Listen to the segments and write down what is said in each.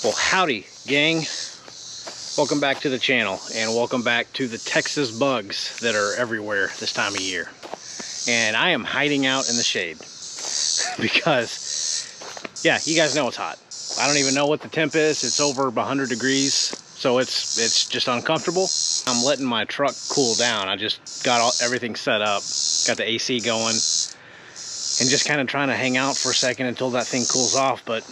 Well, howdy, gang. Welcome back to the channel, and welcome back to the Texas bugs that are everywhere this time of year. And I am hiding out in the shade because, yeah, you guys know it's hot. I don't even know what the temp is. It's over 100 degrees, so it's just uncomfortable. I'm letting my truck cool down. I just got everything set up, got the AC going, and just kind of trying to hang out for a second until that thing cools off. But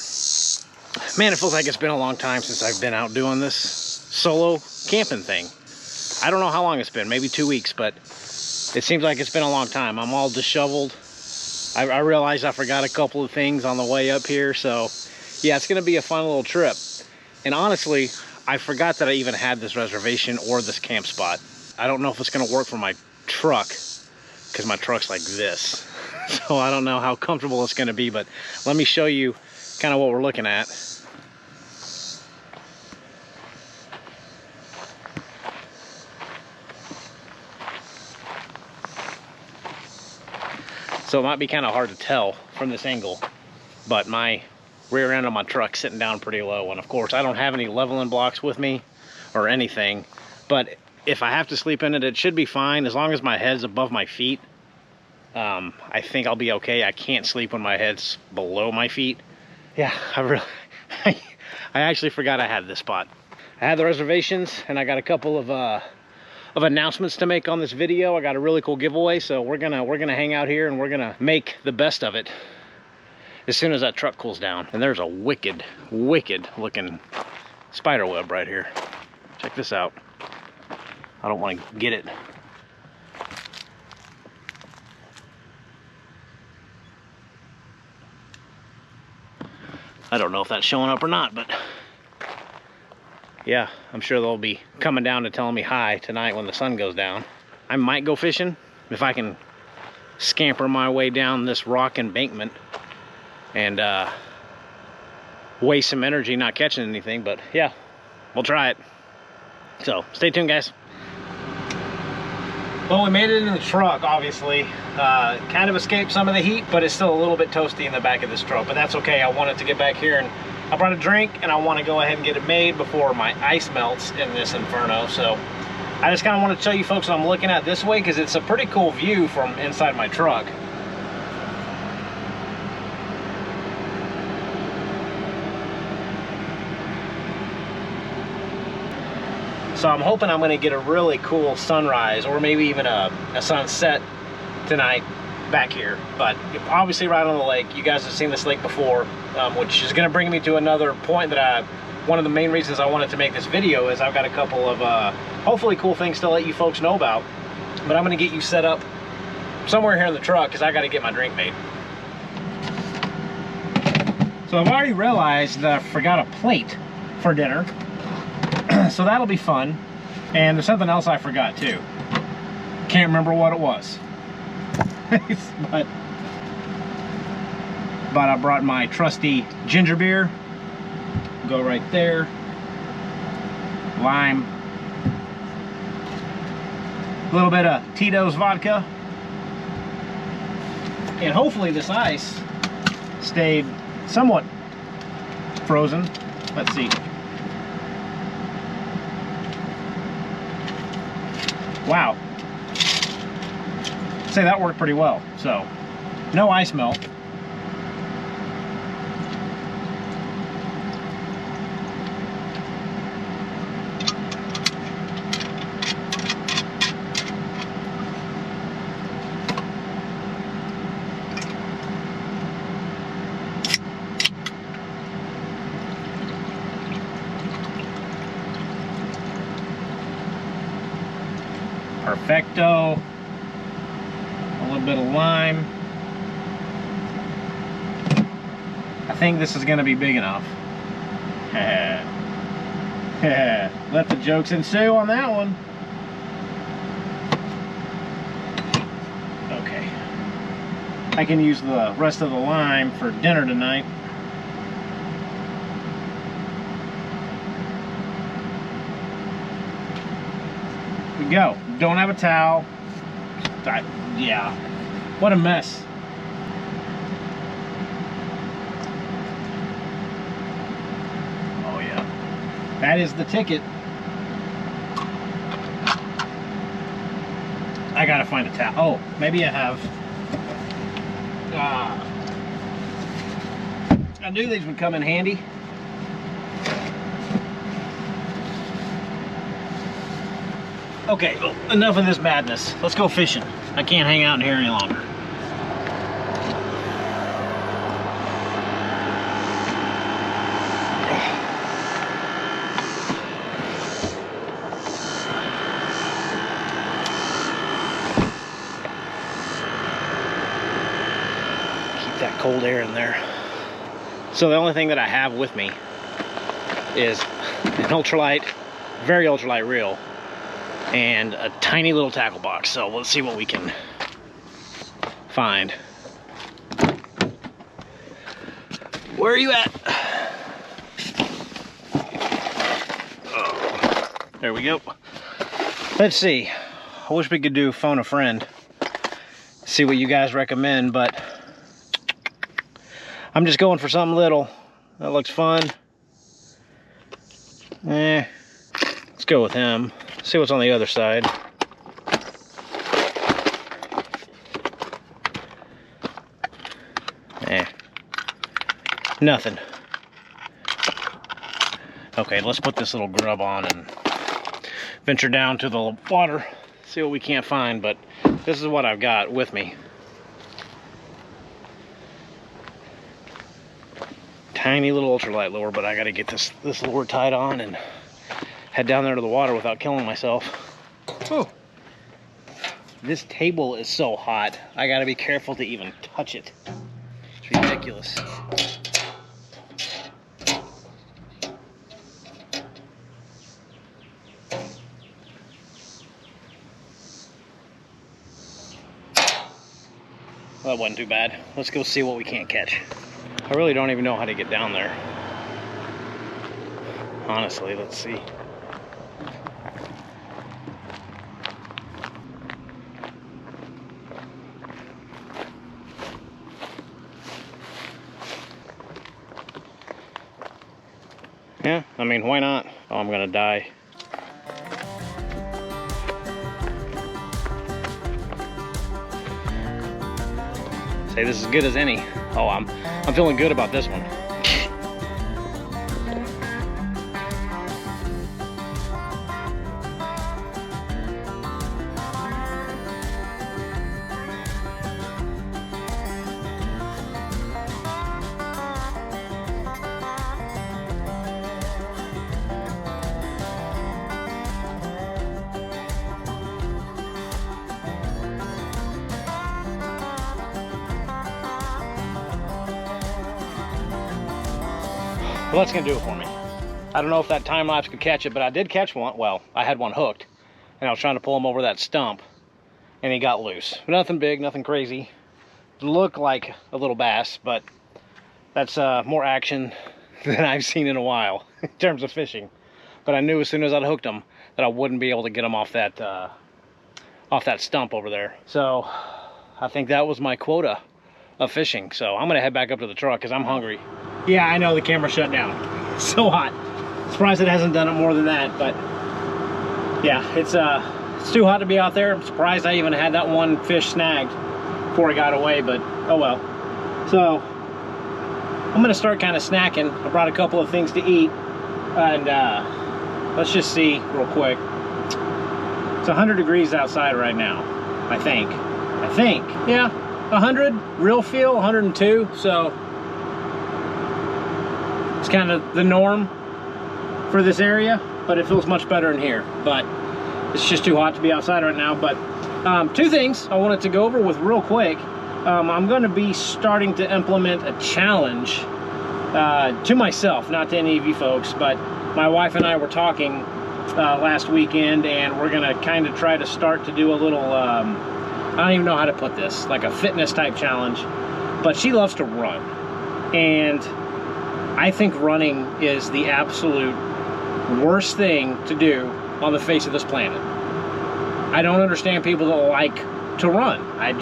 man, it feels like it's been a long time since I've been out doing this solo camping thing. I don't know how long it's been, maybe 2 weeks, but it seems like it's been a long time. I'm all disheveled. I realized I forgot a couple of things on the way up here, so yeah, it's gonna be a fun little trip. And honestly, I forgot that I even had this reservation or this camp spot. I don't know if it's gonna work for my truck, because my truck's like this. So I don't know how comfortable it's gonna be, but let me show you kind of what we're looking at. So it might be kind of hard to tell from this angle, but my rear end of my truck's sitting down pretty low, and of course I don't have any leveling blocks with me or anything, but if I have to sleep in it, it should be fine as long as my head's above my feet. I think I'll be okay. I can't sleep when my head's below my feet. Yeah, I actually forgot I had this spot. I had the reservations, and I got a couple of announcements to make on this video. I got a really cool giveaway, so we're gonna hang out here and we're gonna make the best of it as soon as that truck cools down. And there's a wicked looking spider web right here. Check this out. I don't want to get it. I don't know if that's showing up or not, but yeah, I'm sure they'll be coming down to telling me hi tonight when the sun goes down. I might go fishing if I can scamper my way down this rock embankment and waste some energy not catching anything, but yeah, we'll try it. So stay tuned, guys. Well, we made it in the truck, obviously. Kind of escaped some of the heat, but it's still a little bit toasty in the back of this truck, but that's okay. I wanted to get back here, and I brought a drink, and I want to go ahead and get it made before my ice melts in this inferno. So I just kind of want to show you folks what I'm looking at this way, because it's a pretty cool view from inside my truck. So I'm hoping I'm going to get a really cool sunrise, or maybe even a sunset tonight back here. But obviously right on the lake. You guys have seen this lake before, which is going to bring me to another point that one of the main reasons I wanted to make this video is I've got a couple of hopefully cool things to let you folks know about. But I'm going to get you set up somewhere here in the truck because I got to get my drink made. So I've already realized that I forgot a plate for dinner. So that'll be fun. And there's something else I forgot too. Can't remember what it was. but I brought my trusty ginger beer. Go right there. Lime. A little bit of Tito's vodka. And hopefully this ice stayed somewhat frozen. Let's see. Wow. I'd say that worked pretty well. So, no ice melt. Perfecto. A little bit of lime. I think this is going to be big enough. Let the jokes ensue on that one. Okay. I can use the rest of the lime for dinner tonight. We go. Don't have a towel. Yeah. What a mess. Oh yeah. That is the ticket. I gotta find a towel. Oh, maybe I have. I knew these would come in handy. Okay, well, enough of this madness. Let's go fishing. I can't hang out in here any longer. Keep that cold air in there. So the only thing that I have with me is an ultralight, very ultralight reel, and a tiny little tackle box. So let's see what we can find. Where are you at? Oh, there we go. Let's see. I wish we could do phone a friend. See what you guys recommend, but I'm just going for something little. That looks fun. Let's go with him. See what's on the other side. Nothing. Okay, let's put this little grub on and venture down to the water, see what we can't find, but this is what I've got with me. Tiny little ultralight lure, but I gotta get this lure tied on and head down there to the water without killing myself. Oh, this table is so hot. I gotta be careful to even touch it. It's ridiculous. Well, that wasn't too bad. Let's go see what we can't catch. I really don't even know how to get down there. Honestly, let's see. Yeah, I mean, why not? Oh, I'm gonna die. Say this is as good as any. Oh, I'm feeling good about this one. Well, that's gonna do it for me. I don't know if that time lapse could catch it, but I did catch one. Well, I had one hooked, and I was trying to pull him over that stump, and he got loose. Nothing big, nothing crazy. Looked like a little bass, but that's more action than I've seen in a while in terms of fishing. But I knew as soon as I'd hooked him that I wouldn't be able to get him off that stump over there. So I think that was my quota of fishing. So I'm gonna head back up to the truck because I'm hungry. Yeah, I know the camera shut down. It's so hot. Surprised it hasn't done it more than that, but yeah, it's too hot to be out there. I'm surprised I even had that one fish snagged before I got away, but oh well. So I'm gonna start kind of snacking. I brought a couple of things to eat, and let's just see real quick. It's 100 degrees outside right now, I think. Yeah, 100, real feel 102, so it's kind of the norm for this area, but it feels much better in here. But it's just too hot to be outside right now. But two things I wanted to go over with real quick. I'm going to be starting to implement a challenge to myself, not to any of you folks, but my wife and I were talking last weekend, and we're going to kind of try to start to do a little, I don't even know how to put this, like a fitness type challenge, but she loves to run. And I think running is the absolute worst thing to do on the face of this planet. I don't understand people that like to run. I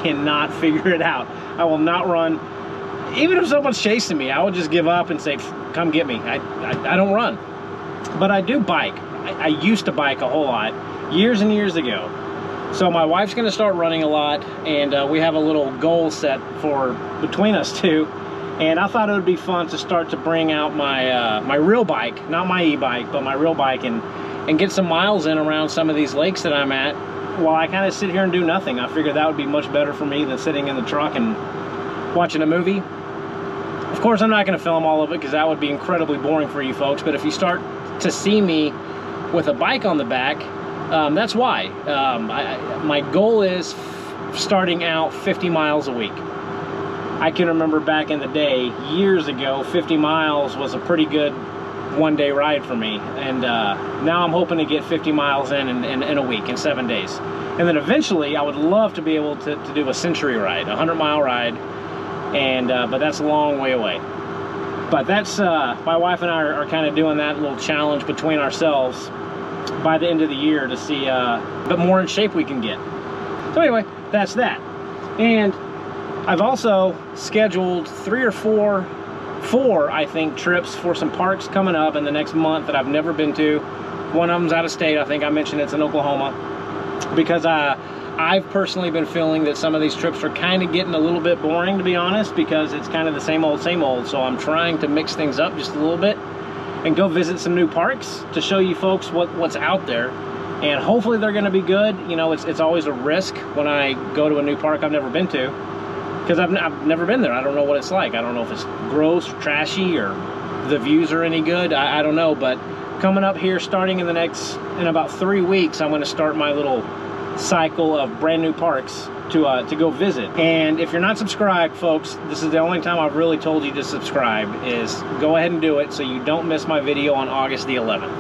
cannot figure it out. I will not run. Even if someone's chasing me, I will just give up and say, come get me. I don't run. But I do bike. I used to bike a whole lot years and years ago. So my wife's gonna start running a lot, and we have a little goal set for between us two. And I thought it would be fun to start to bring out my my real bike, not my e-bike, but my real bike, and get some miles in around some of these lakes that I'm at while I kind of sit here and do nothing. I figured that would be much better for me than sitting in the truck and watching a movie. Of course, I'm not going to film all of it because that would be incredibly boring for you folks, but if you start to see me with a bike on the back, that's why. My goal is starting out 50 miles a week. I can remember back in the day, years ago, 50 miles was a pretty good one-day ride for me, and now I'm hoping to get 50 miles in a week, in 7 days. And then eventually I would love to be able to do a century ride, a 100-mile ride, and but that's a long way away. But that's my wife and I are kind of doing that little challenge between ourselves by the end of the year to see a bit more in shape we can get. So anyway, that's that. And I've also scheduled 3 or 4 I think trips for some parks coming up in the next month that I've never been to. One of them's out of state. I think I mentioned it's in Oklahoma, because I've personally been feeling that some of these trips are kind of getting a little bit boring, to be honest, because it's kind of the same old, so I'm trying to mix things up just a little bit and go visit some new parks to show you folks what's out there, and hopefully they're going to be good. You know, it's always a risk when I go to a new park I've never been to, because I've never been there. I don't know what it's like. I don't know if it's gross, trashy, or the views are any good. I don't know, but coming up here, starting in about 3 weeks, I'm going to start my little cycle of brand new parks to go visit. And if you're not subscribed, folks, this is the only time I've really told you to subscribe, is go ahead and do it so you don't miss my video on August the 11th.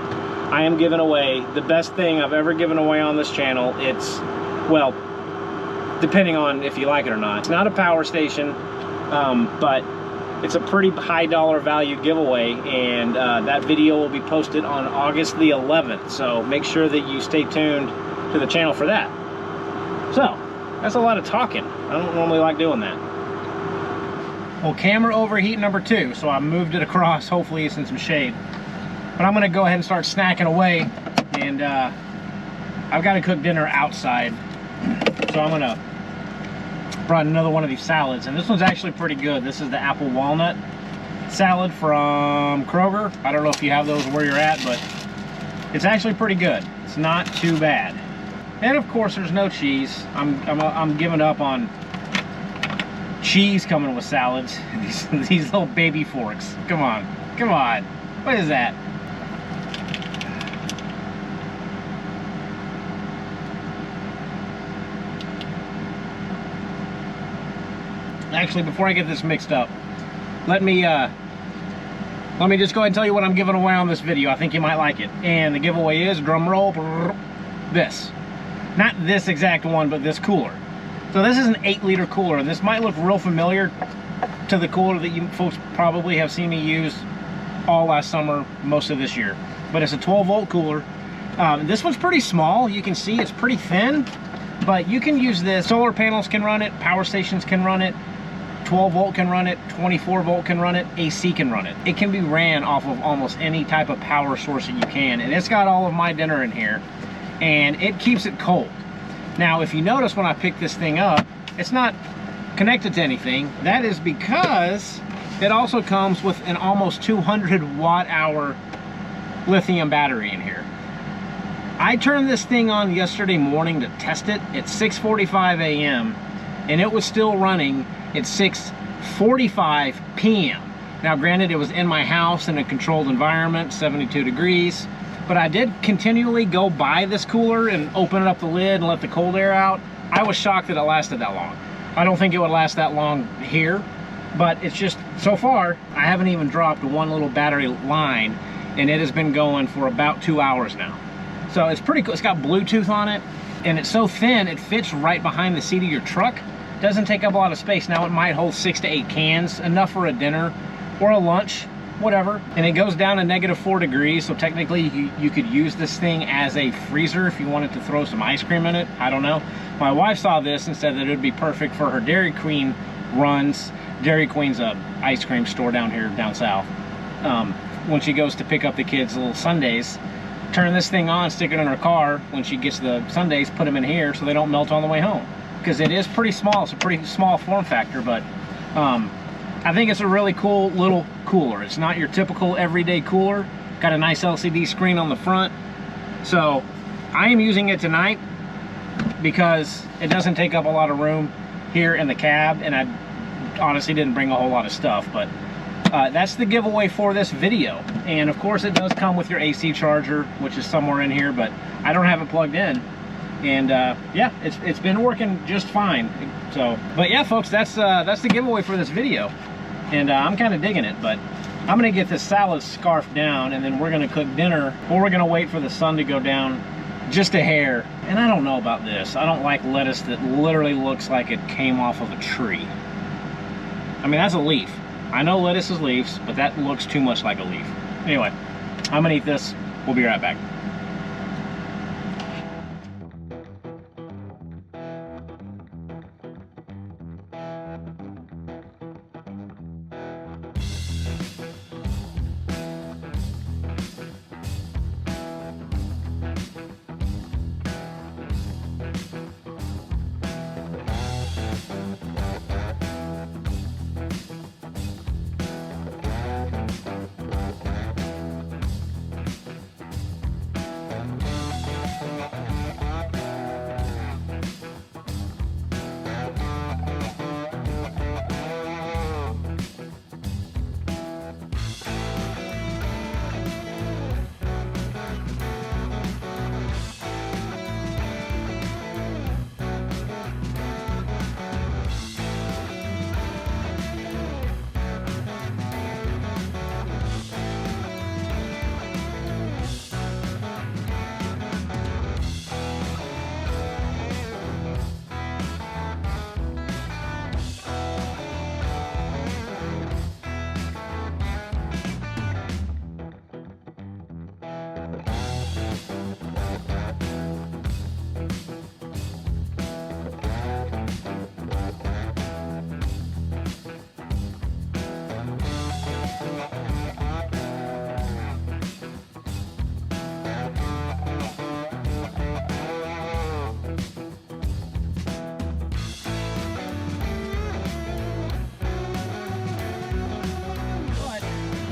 I am giving away the best thing I've ever given away on this channel. It's, well, depending on if you like it or not. It's not a power station, but it's a pretty high dollar value giveaway, and that video will be posted on August the 11th. So make sure that you stay tuned to the channel for that. So that's a lot of talking. I don't normally like doing that. Well, camera overheat number 2, so I moved it across. Hopefully it's in some shade. But I'm gonna go ahead and start snacking away, and I've got to cook dinner outside, so I'm gonna brought another one of these salads, and this one's actually pretty good. This is the apple walnut salad from Kroger. I don't know if you have those where you're at, but it's actually pretty good. It's not too bad. And of course, there's no cheese. I'm giving up on cheese coming with salads. These little baby forks. Come on, come on. What is that? Actually, before I get this mixed up, let me just go ahead and tell you what I'm giving away on this video. I think you might like it. And the giveaway is, drum roll, this. Not this exact one, but this cooler. So this is an 8-liter cooler, and this might look real familiar to the cooler that you folks probably have seen me use all last summer, most of this year. But it's a 12-volt cooler. This one's pretty small. You can see it's pretty thin, but you can use this. Solar panels can run it, power stations can run it, 12-volt can run it, 24-volt can run it, AC can run it. It can be ran off of almost any type of power source that you can, and it's got all of my dinner in here, and it keeps it cold. Now, if you notice when I pick this thing up, it's not connected to anything. That is because it also comes with an almost 200 watt-hour lithium battery in here. I turned this thing on yesterday morning to test it at 6:45 a.m. and it was still running at 6:45 p.m. Now, granted, it was in my house in a controlled environment, 72 degrees, but I did continually go by this cooler and open it up the lid and let the cold air out. I was shocked that it lasted that long. I don't think it would last that long here, but it's just, so far, I haven't even dropped one little battery line, and it has been going for about 2 hours now. So it's pretty cool. It's got Bluetooth on it, and it's so thin, it fits right behind the seat of your truck. Doesn't take up a lot of space. Now, it might hold 6 to 8 cans, enough for a dinner or a lunch, whatever. And it goes down to -4 degrees, so technically you could use this thing as a freezer if you wanted to throw some ice cream in it. I don't know. My wife saw this and said that it would be perfect for her Dairy Queen runs. Dairy Queen's a ice cream store down here, down south. when she goes to pick up the kids' little sundaes. Turn this thing on, stick it in her car. When she gets the sundaes, put them in here so they don't melt on the way home. Because it is pretty small. It's a pretty small form factor, but I think it's a really cool little cooler. It's not your typical everyday cooler. Got a nice LCD screen on the front. So I am using it tonight because it doesn't take up a lot of room here in the cab, and I honestly didn't bring a whole lot of stuff, but that's the giveaway for this video. And of course it does come with your AC charger, which is somewhere in here, but I don't have it plugged in. And yeah, it's been working just fine. So, but yeah, folks, that's the giveaway for this video, and I'm kind of digging it. But I'm gonna get this salad scarf down, and then we're gonna cook dinner, or we're gonna wait for the sun to go down just a hair. And I don't know about this. I don't like lettuce that literally looks like it came off of a tree. I mean, that's a leaf. I know lettuce is leaves, but that looks too much like a leaf. Anyway, I'm gonna eat this. We'll be right back.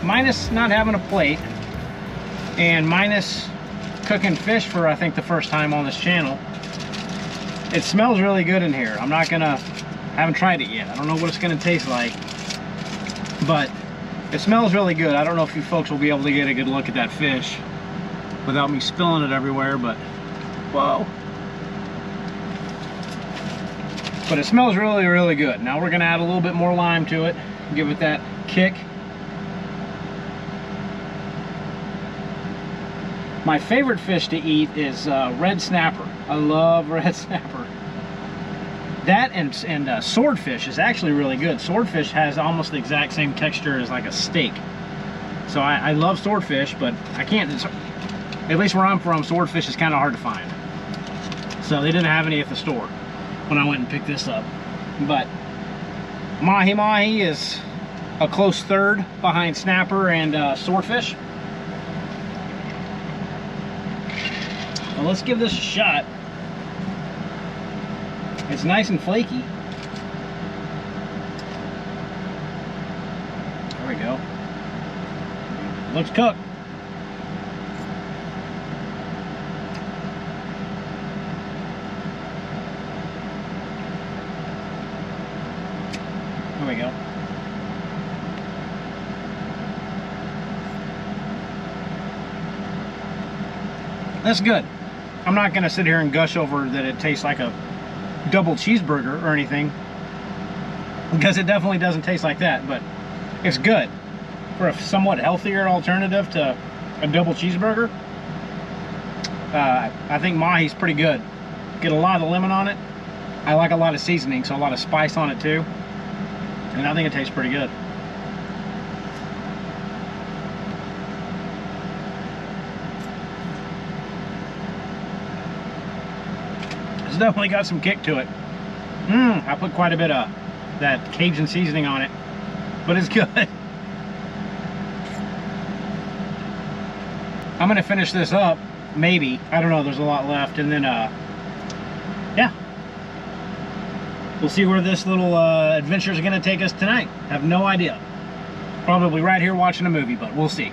Minus not having a plate, and minus cooking fish for I think the first time on this channel, it smells really good in here. Haven't tried it yet. I don't know what it's gonna taste like, but it smells really good. I don't know if you folks will be able to get a good look at that fish without me spilling it everywhere, but whoa. But it smells really, really good. Now we're gonna add a little bit more lime to it, give it that kick. My favorite fish to eat is red snapper. I love red snapper. That and swordfish is actually really good. Swordfish has almost the exact same texture as like a steak. So I love swordfish, but I can't, at least where I'm from, swordfish is kind of hard to find. So they didn't have any at the store when I went and picked this up. But mahi is a close third behind snapper and swordfish. Well, let's give this a shot. It's nice and flaky. There we go. Looks cooked. There we go. That's good. I'm not going to sit here and gush over that it tastes like a double cheeseburger or anything, because it definitely doesn't taste like that, but it's good for a somewhat healthier alternative to a double cheeseburger. I think Mahi's pretty good. Get a lot of lemon on it. I like a lot of seasoning, so a lot of spice on it too, and I think it tastes pretty good. Definitely got some kick to it. I put quite a bit of that Cajun seasoning on it, but it's good. I'm gonna finish this up, maybe. I don't know, there's a lot left, and then yeah. We'll see where this little adventure is gonna take us tonight. I have no idea. Probably right here watching a movie, but we'll see.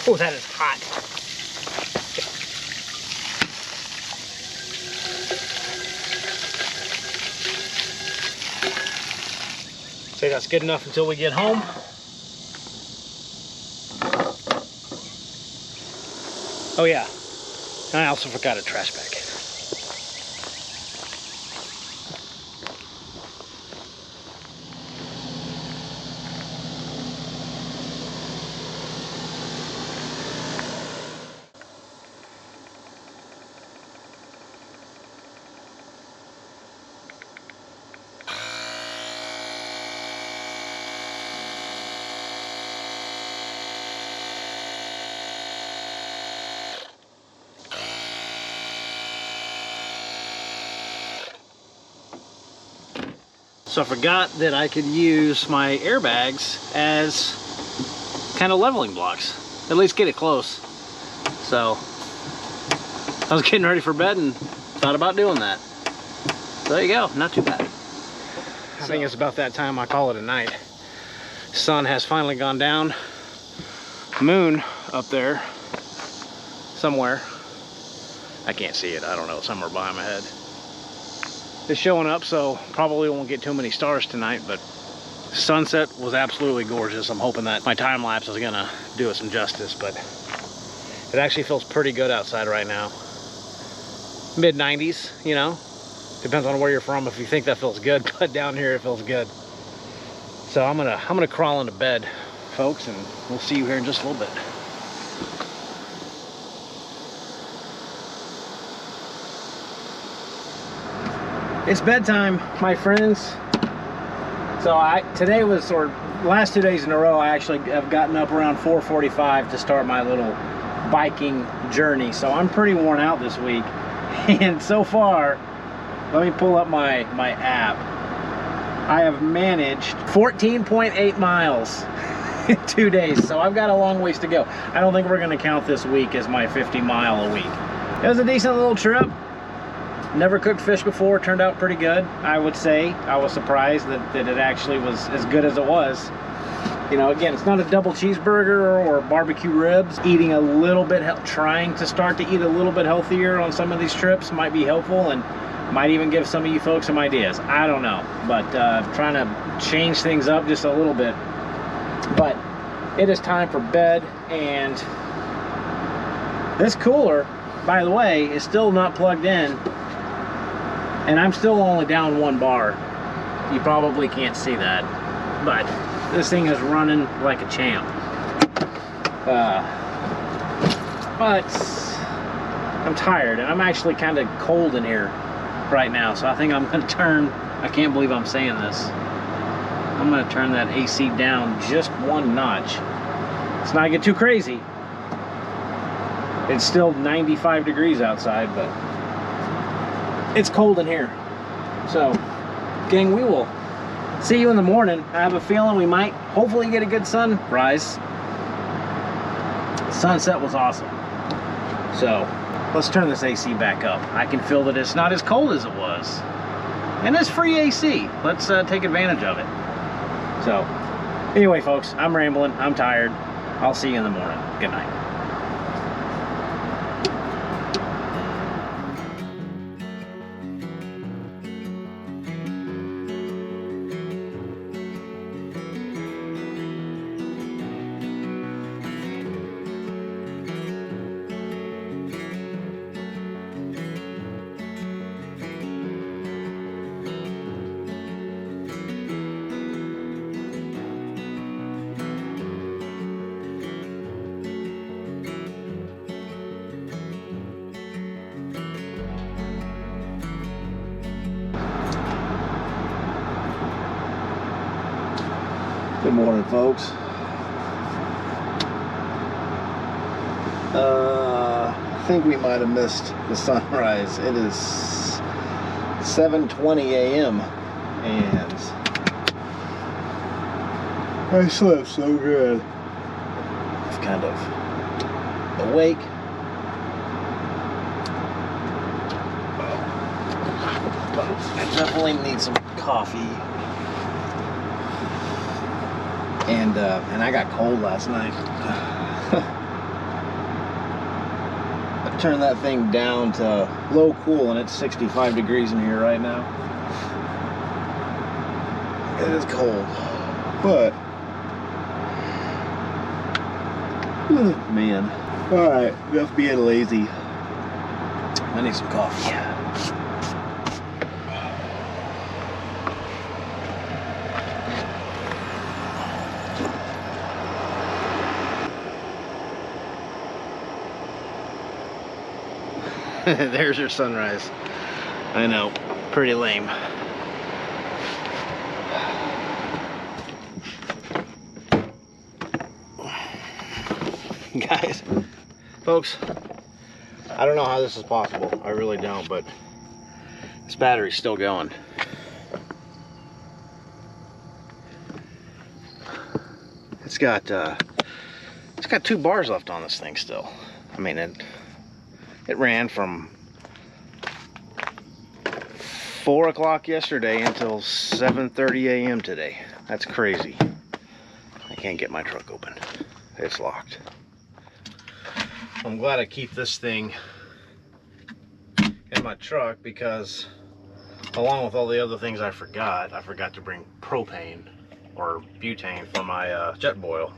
Oh, that is hot. Say that's good enough until we get home. Oh yeah, I also forgot a trash bag. So I forgot that I could use my airbags as kind of leveling blocks. At least get it close. So I was getting ready for bed and thought about doing that. So there you go, not too bad. I think it's about that time I call it a night. Sun has finally gone down. Moon up there somewhere. I can't see it, I don't know, somewhere behind my head. It's showing up, so probably won't get too many stars tonight, but sunset was absolutely gorgeous. I'm hoping that my time lapse is gonna do it some justice, but it actually feels pretty good outside right now. Mid 90s, you know, depends on where you're from if you think that feels good, but down here it feels good. So I'm gonna crawl into bed, folks, and we'll see you here in just a little bit. It's bedtime, my friends. So today was, or last 2 days in a row, I actually have gotten up around 4:45 to start my little biking journey. So I'm pretty worn out this week. And so far, let me pull up my app. I have managed 14.8 miles in 2 days. So I've got a long ways to go. I don't think we're gonna count this week as my 50 mile a week. It was a decent little trip. Never cooked fish before, turned out pretty good, I would say. I was surprised that it actually was as good as it was. You know, again, it's not a double cheeseburger or barbecue ribs. Eating a little bit, trying to start to eat a little bit healthier on some of these trips might be helpful and might even give some of you folks some ideas. I don't know, but trying to change things up just a little bit. But it is time for bed, and this cooler, by the way, is still not plugged in. And I'm still only down 1 bar. You probably can't see that, but this thing is running like a champ. But I'm tired, and I'm actually kind of cold in here right now, so I think I'm gonna turn, I can't believe I'm saying this, I'm gonna turn that AC down just 1 notch. Let's not get too crazy. It's still 95 degrees outside, but it's cold in here. So, gang, we will see you in the morning. I have a feeling we might hopefully get a good sunrise. Sunset was awesome. So, let's turn this AC back up. I can feel that it's not as cold as it was. And it's free AC. Let's take advantage of it. So, anyway, folks, I'm rambling. I'm tired. I'll see you in the morning. Good night. Good morning, folks. I think we might have missed the sunrise. It is 7:20 a.m. and I slept so good. I'm kind of awake. I definitely need some coffee. And I got cold last night. I turned that thing down to low cool and it's 65 degrees in here right now. It is cold, but man. Alright, enough being lazy. I need some coffee. There's your sunrise. I know, pretty lame. Guys, folks, I don't know how this is possible. I really don't, but this battery's still going. It's got 2 bars left on this thing still. I mean, it ran from 4 o'clock yesterday until 7:30 a.m. today. That's crazy. I can't get my truck open. It's locked. I'm glad I keep this thing in my truck because along with all the other things I forgot to bring propane or butane for my jet boil.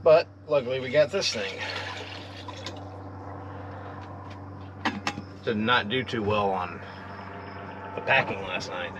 But luckily we got this thing. Did not do too well on the packing last night.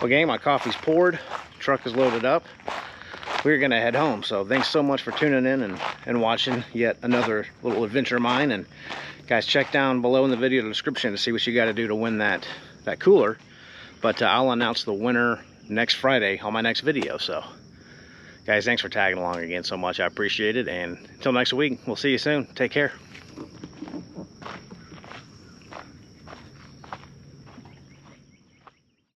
Well, gang, my coffee's poured, truck is loaded up. We're gonna head home. So thanks so much for tuning in and watching yet another little adventure of mine. And guys, check down below in the video description to see what you got to do to win that cooler. But I'll announce the winner next Friday on my next video. So guys, thanks for tagging along again so much. I appreciate it. And until next week, we'll see you soon. Take care.